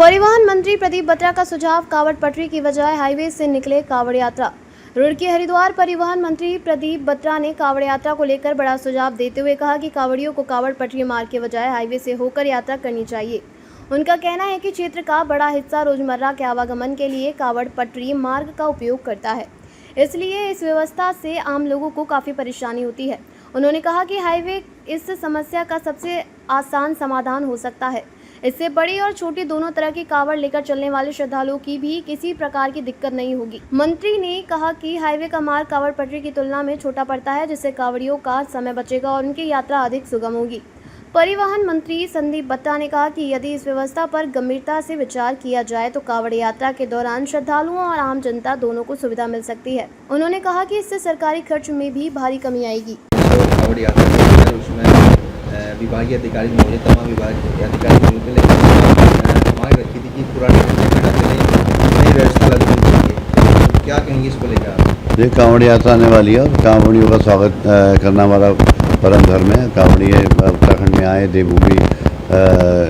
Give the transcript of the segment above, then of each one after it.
परिवहन मंत्री प्रदीप बत्रा का सुझाव, कावड़ पटरी की बजाय हाईवे से निकले कावड़ यात्रा। रुड़की हरिद्वार परिवहन मंत्री प्रदीप बत्रा ने कावड़ यात्रा को लेकर बड़ा सुझाव देते हुए कहा कि कावड़ियों को कावड़ पटरी मार्ग के बजाय हाईवे से होकर यात्रा करनी चाहिए। उनका कहना है कि क्षेत्र का बड़ा हिस्सा रोजमर्रा के आवागमन के लिए कावड़ पटरी मार्ग का उपयोग करता है, इसलिए इस व्यवस्था से आम लोगों को काफ़ी परेशानी होती है। उन्होंने कहा कि हाईवे इस समस्या का सबसे आसान समाधान हो सकता है। इससे बड़ी और छोटी दोनों तरह की कावड़ लेकर चलने वाले श्रद्धालुओं की भी किसी प्रकार की दिक्कत नहीं होगी। मंत्री ने कहा कि हाईवे का मार्ग कावड़ पटरी की तुलना में छोटा पड़ता है, जिससे कावड़ियों का समय बचेगा और उनकी यात्रा अधिक सुगम होगी। परिवहन मंत्री संदीप बत्रा ने कहा कि यदि इस व्यवस्था पर गंभीरता से विचार किया जाए तो कावड़ यात्रा के दौरान श्रद्धालुओं और आम जनता दोनों को सुविधा मिल सकती है। उन्होंने कहा कि इससे सरकारी खर्च में भी भारी कमी आएगी। कावड़ यात्रा उसमें विभागीय अधिकारी मौजूद, तमाम विभागीय अधिकारी मौजूद थे, लेकिन मांग रखी थी कि पुराने नई व्यवस्था लागू होनी चाहिए। क्या कहेंगे इसको लेकर? ये कावड़ यात्रा आने वाली है और कावड़ियों का स्वागत करना हमारा परम धर्म है। कावड़िए उत्तराखंड में आए, देवभूमि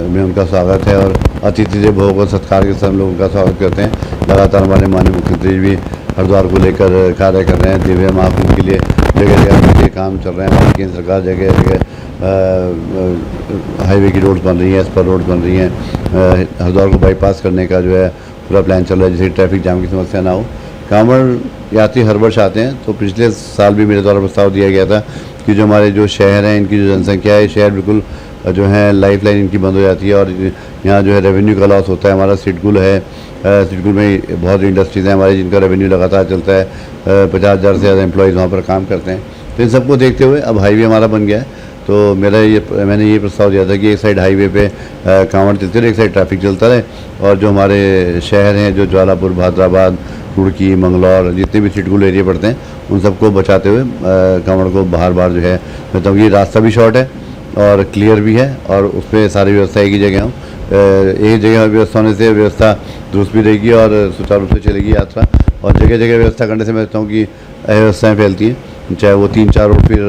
में उनका स्वागत है और अतिथि देवो भव सत्कार के साथ हम लोग उनका स्वागत करते हैं। लगातार हमारे माननीय मुख्यमंत्री भी हरिद्वार को लेकर कार्य कर रहे हैं। दिव्य महाकुंभ के लिए जगह जगह काम चल रहे हैं। हमारी केंद्र सरकार जगह जगह हाईवे की रोड्स बन रही हैं, एक्सप्रेस रोड बन रही हैं। हरिद्वार को बाईपास करने का जो है पूरा प्लान चल रहा है, जिससे ट्रैफिक जाम की समस्या ना हो। कांवड़ यात्री हर वर्ष आते हैं, तो पिछले साल भी मेरे द्वारा प्रस्ताव दिया गया था कि जो हमारे जो शहर हैं, इनकी जो जनसंख्या है, शहर बिल्कुल जो है लाइफ लाइन इनकी बंद हो जाती है और यहाँ जो है रेवेन्यू का लॉस होता है। हमारा सिडकुल है, सिडकुल में बहुत इंडस्ट्रीज़ हैं हमारी जिनका रेवेन्यू लगातार चलता है। 50,000 से ज़्यादा एम्प्लॉयज़ वहाँ पर काम करते हैं। तो इन सबको देखते हुए अब हाईवे हमारा बन गया है, तो मैंने ये प्रस्ताव दिया था कि एक साइड हाईवे पे कांवड़ चलती रहे, एक साइड ट्रैफिक चलता रहे और जो हमारे शहर हैं, जो ज्वालापुर, भादराबाद, रुड़की, मंगलौर, जितने भी सिडकुल एरिया पड़ते हैं, उन सबको बचाते हुए कांवड़ को बार जो है, मतलब ये रास्ता भी शॉर्ट है और क्लियर भी है और उसमें सारी व्यवस्था एक ही जगह हो। एक जगह व्यवस्था होने से व्यवस्था दुरुस्त भी रहेगी और सुचारू रूप से चलेगी यात्रा। और जगह जगह व्यवस्था करने से मैं समझता हूँ कि अव्यवस्थाएँ फैलती हैं, चाहे वो 3-4 रोड फिर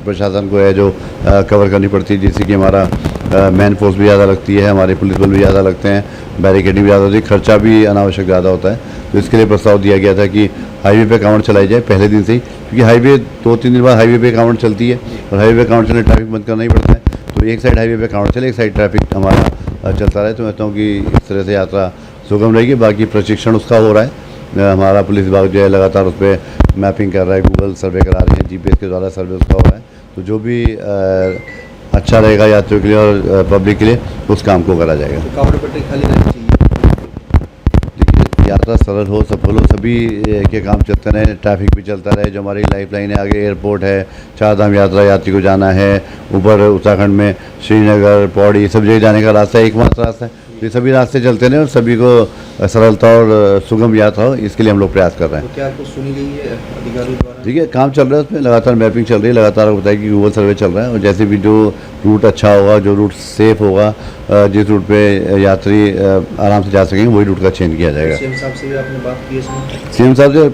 प्रशासन को है जो कवर करनी पड़ती है, जिससे कि हमारा मैन फोर्स भी ज़्यादा लगती है, हमारे पुलिस बल भी ज़्यादा लगते हैं, बैरिकेडिंग भी ज़्यादा होती है, खर्चा भी अनावश्यक ज़्यादा होता है। तो इसके लिए प्रस्ताव दिया गया था कि हाईवे पे कांवड़ चलाई जाए पहले दिन से ही, क्योंकि हाईवे 2-3 दिन बाद हाईवे पे कांवड़ चलती है और हाईवे पे कांवड़ चलने ट्रैफिक बंद करना ही पड़ता है। तो एक साइड हाईवे पे कांवड़ चले, एक साइड ट्रैफिक हमारा चलता रहे। तो मैं कहता हूँ कि इस तरह से यात्रा सुगम रहेगी। बाकी प्रशिक्षण उसका हो रहा है, हमारा पुलिस विभाग जो है लगातार उस पर मैपिंग कर रहा है, गूगल सर्वे करा रहे हैं, GPS के द्वारा सर्वे उसका हो रहा है। तो जो भी अच्छा रहेगा यात्रियों के लिए और पब्लिक के लिए, उस काम को करा जाएगा। तो कावड़ पट्टी खाली रहनी चाहिए। देखिए, यात्रा सरल हो, सफल हो, सभी के काम चलते रहे, ट्रैफिक भी चलता रहे। जो हमारी लाइफ लाइन है, आगे एयरपोर्ट है, चारधाम यात्रा यात्री को जाना है, ऊपर उत्तराखंड में श्रीनगर, पौड़ी, सब जगह जाने का रास्ता एकमात्र रास्ता है। ये सभी रास्ते चलते रहे और सभी को सरलता और सुगम यात्रा हो, इसके लिए हम लोग प्रयास कर रहे हैं। तो क्या कुछ सुनी गई है अधिकारियों द्वारा? ठीक है, काम चल रहा है, उसमें लगातार मैपिंग चल रही है, लगातार बताया कि गूगल सर्वे चल रहा है और जैसे भी जो रूट अच्छा होगा, जो रूट सेफ होगा, जिस रूट पे यात्री आराम से जा सकेंगे, वही रूट का चयन किया जाएगा। सीएम साहब से भी आपने बात की है? सीएम साहब से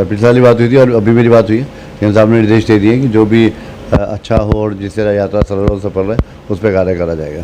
पिछले वाली बात हुई थी और अभी मेरी बात हुई है। सीएम साहब ने निर्देश दे दिए कि जो भी अच्छा हो और जिससे यात्रा सरल और सफल रहे, उस पर कार्य करा जाएगा।